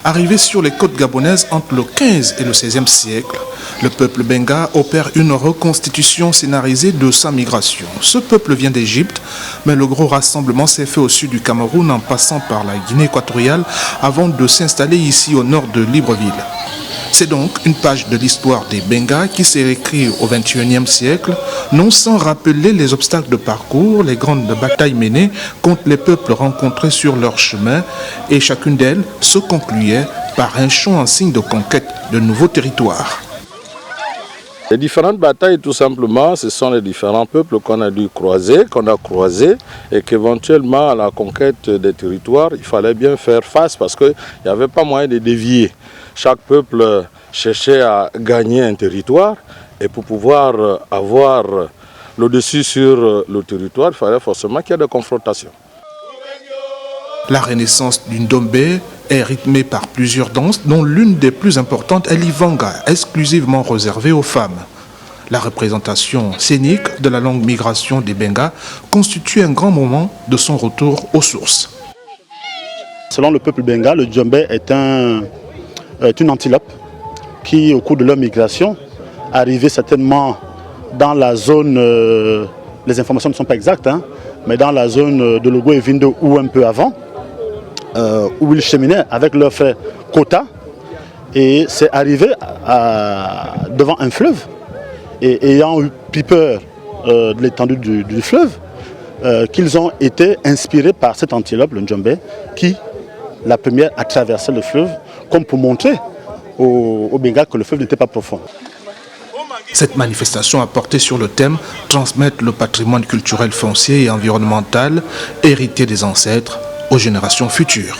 Arrivé sur les côtes gabonaises entre le 15 et le 16e siècle, le peuple benga opère une reconstitution scénarisée de sa migration. Ce peuple vient d'Égypte, mais le gros rassemblement s'est fait au sud du Cameroun en passant par la Guinée équatoriale avant de s'installer ici au nord de Libreville. C'est donc une page de l'histoire des Bengas qui s'est réécrite au XXIe siècle, non sans rappeler les obstacles de parcours, les grandes batailles menées contre les peuples rencontrés sur leur chemin, et chacune d'elles se concluait par un chant en signe de conquête de nouveaux territoires. Les différentes batailles, tout simplement, ce sont les différents peuples qu'on a dû croiser, et qu'éventuellement, à la conquête des territoires, il fallait bien faire face parce qu'il n'y avait pas moyen de dévier. Chaque peuple cherchait à gagner un territoire, et pour pouvoir avoir le dessus sur le territoire, il fallait forcément qu'il y ait des confrontations. La renaissance du Ndombé est rythmée par plusieurs danses, dont l'une des plus importantes est l'Ivanga, exclusivement réservée aux femmes. La représentation scénique de la longue migration des Bengas constitue un grand moment de son retour aux sources. Selon le peuple benga, le djembé est une antilope qui, au cours de leur migration, arrivait certainement dans la zone, les informations ne sont pas exactes, mais dans la zone de Logo et Vindo ou un peu avant, où ils cheminaient avec leur frère Kota, et c'est arrivé devant un fleuve, et ayant eu peur de l'étendue du fleuve, qu'ils ont été inspirés par cette antilope, le djembé, qui, la première, a traversé le fleuve, comme pour montrer aux Bengas que le fleuve n'était pas profond. Cette manifestation a porté sur le thème « Transmettre le patrimoine culturel foncier et environnemental hérité des ancêtres aux générations futures ».